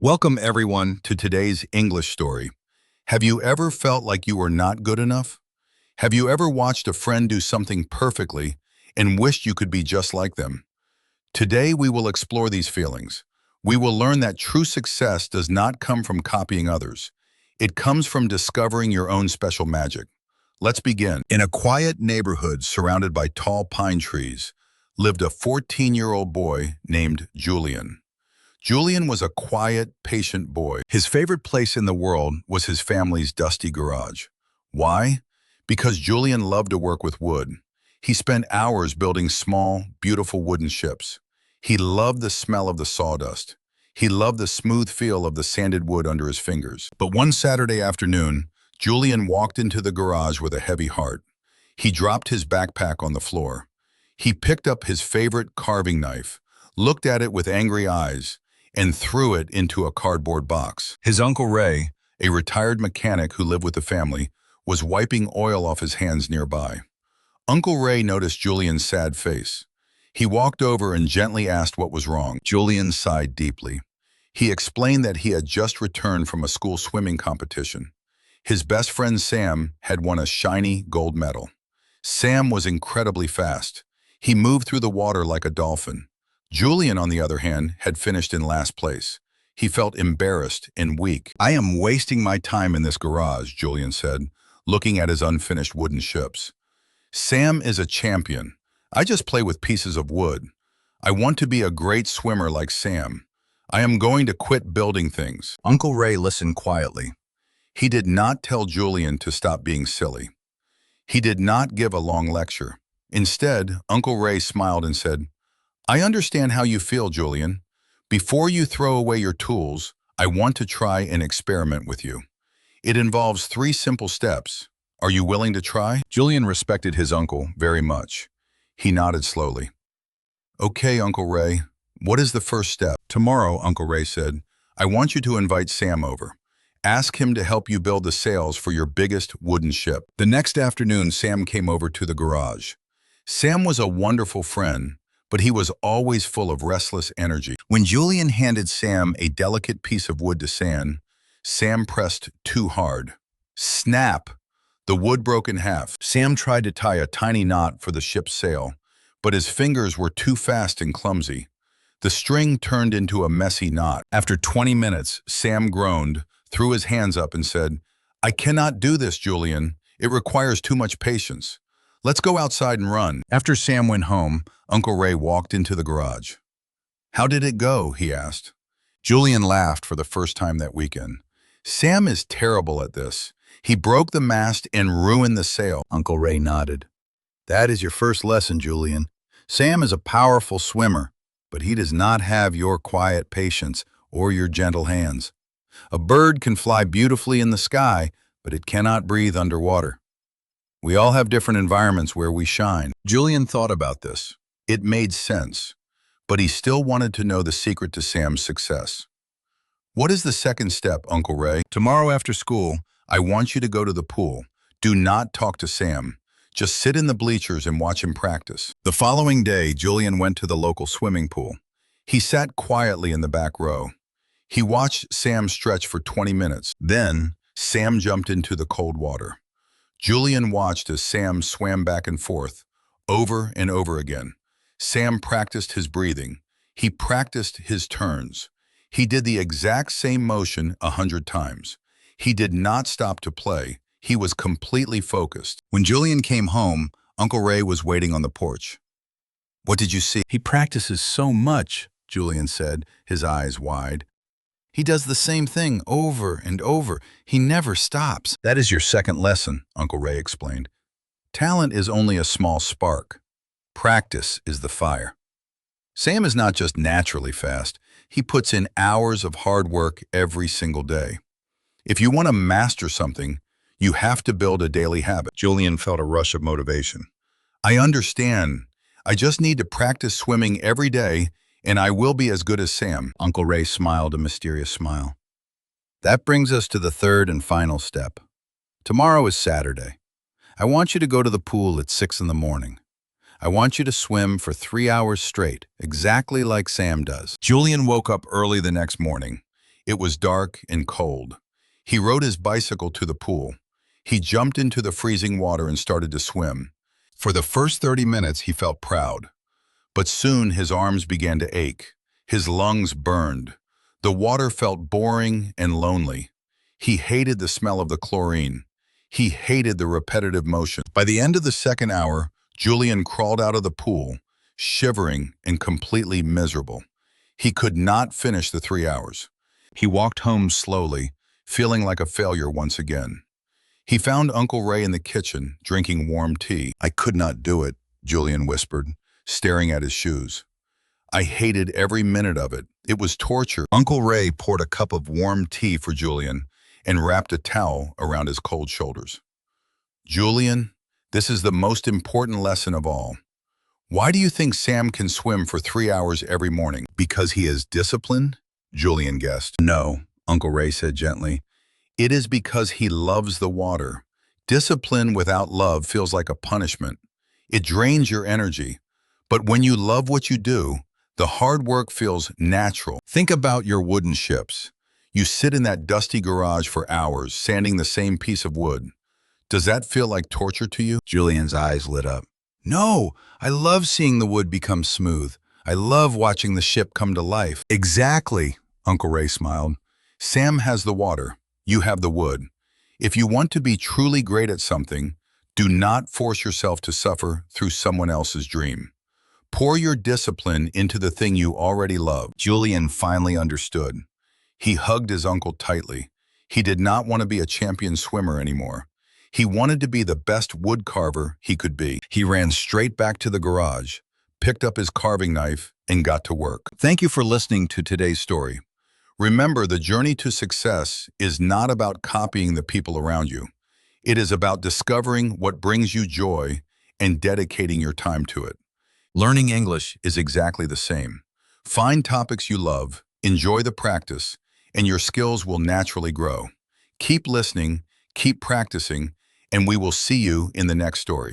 Welcome everyone to today's English story. Have you ever felt like you were not good enough? Have you ever watched a friend do something perfectly and wished you could be just like them? Today we will explore these feelings. We will learn that true success does not come from copying others. It comes from discovering your own special magic. Let's begin. In a quiet neighborhood surrounded by tall pine trees, lived a 14-year-old boy named Julian. Julian was a quiet, patient boy. His favorite place in the world was his family's dusty garage. Why? Because Julian loved to work with wood. He spent hours building small, beautiful wooden ships. He loved the smell of the sawdust. He loved the smooth feel of the sanded wood under his fingers. But one Saturday afternoon, Julian walked into the garage with a heavy heart. He dropped his backpack on the floor. He picked up his favorite carving knife, looked at it with angry eyes, and threw it into a cardboard box. His Uncle Ray, a retired mechanic who lived with the family, was wiping oil off his hands nearby. Uncle Ray noticed Julian's sad face. He walked over and gently asked what was wrong. Julian sighed deeply. He explained that he had just returned from a school swimming competition. His best friend Sam had won a shiny gold medal. Sam was incredibly fast. He moved through the water like a dolphin. Julian, on the other hand, had finished in last place. He felt embarrassed and weak. "I am wasting my time in this garage," Julian said, looking at his unfinished wooden ships. "Sam is a champion. I just play with pieces of wood. I want to be a great swimmer like Sam. I am going to quit building things." Uncle Ray listened quietly. He did not tell Julian to stop being silly. He did not give a long lecture. Instead, Uncle Ray smiled and said, "I understand how you feel, Julian. Before you throw away your tools, I want to try an experiment with you. It involves 3 simple steps. Are you willing to try?" Julian respected his uncle very much. He nodded slowly. "Okay, Uncle Ray. What is the first step?" "Tomorrow," Uncle Ray said, "I want you to invite Sam over. Ask him to help you build the sails for your biggest wooden ship." The next afternoon, Sam came over to the garage. Sam was a wonderful friend, but he was always full of restless energy. When Julian handed Sam a delicate piece of wood to sand, Sam pressed too hard. Snap! The wood broke in half. Sam tried to tie a tiny knot for the ship's sail, but his fingers were too fast and clumsy. The string turned into a messy knot. After 20 minutes, Sam groaned, threw his hands up and said, "I cannot do this, Julian. It requires too much patience. Let's go outside and run." After Sam went home, Uncle Ray walked into the garage. "How did it go?" he asked. Julian laughed for the first time that weekend. "Sam is terrible at this. He broke the mast and ruined the sail." Uncle Ray nodded. "That is your first lesson, Julian. Sam is a powerful swimmer, but he does not have your quiet patience or your gentle hands. A bird can fly beautifully in the sky, but it cannot breathe underwater. We all have different environments where we shine." Julian thought about this. It made sense, but he still wanted to know the secret to Sam's success. "What is the second step, Uncle Ray?" "Tomorrow after school, I want you to go to the pool. Do not talk to Sam. Just sit in the bleachers and watch him practice." The following day, Julian went to the local swimming pool. He sat quietly in the back row. He watched Sam stretch for 20 minutes. Then, Sam jumped into the cold water. Julian watched as Sam swam back and forth, over and over again. Sam practiced his breathing. He practiced his turns. He did the exact same motion 100 times. He did not stop to play. He was completely focused. When Julian came home, Uncle Ray was waiting on the porch. "What did you see?" "He practices so much," Julian said, his eyes wide. "He does the same thing over and over. He never stops." "That is your second lesson," Uncle Ray explained. "Talent is only a small spark. Practice is the fire." Sam is not just naturally fast. He puts in hours of hard work every single day. If you want to master something, you have to build a daily habit. Julian felt a rush of motivation. "I understand. I just need to practice swimming every day, and I will be as good as Sam." Uncle Ray smiled a mysterious smile. "That brings us to the third and final step. Tomorrow is Saturday. I want you to go to the pool at 6 in the morning. I want you to swim for 3 hours straight, exactly like Sam does." Julian woke up early the next morning. It was dark and cold. He rode his bicycle to the pool. He jumped into the freezing water and started to swim. For the first 30 minutes, he felt proud. But soon his arms began to ache. His lungs burned. The water felt boring and lonely. He hated the smell of the chlorine. He hated the repetitive motion. By the end of the second hour, Julian crawled out of the pool, shivering and completely miserable. He could not finish the 3 hours. He walked home slowly, feeling like a failure once again. He found Uncle Ray in the kitchen, drinking warm tea. "I could not do it," Julian whispered, staring at his shoes. "I hated every minute of it. It was torture." Uncle Ray poured a cup of warm tea for Julian and wrapped a towel around his cold shoulders. "Julian, this is the most important lesson of all. Why do you think Sam can swim for 3 hours every morning? Because he is disciplined?" Julian guessed. "No," Uncle Ray said gently. "It is because he loves the water. Discipline without love feels like a punishment. It drains your energy. But when you love what you do, the hard work feels natural. Think about your wooden ships. You sit in that dusty garage for hours, sanding the same piece of wood. Does that feel like torture to you?" Julian's eyes lit up. "No, I love seeing the wood become smooth. I love watching the ship come to life." "Exactly," Uncle Ray smiled. "Sam has the water. You have the wood. If you want to be truly great at something, do not force yourself to suffer through someone else's dream. Pour your discipline into the thing you already love." Julian finally understood. He hugged his uncle tightly. He did not want to be a champion swimmer anymore. He wanted to be the best wood carver he could be. He ran straight back to the garage, picked up his carving knife, and got to work. Thank you for listening to today's story. Remember, the journey to success is not about copying the people around you. It is about discovering what brings you joy and dedicating your time to it. Learning English is exactly the same. Find topics you love, enjoy the practice, and your skills will naturally grow. Keep listening, keep practicing, and we will see you in the next story.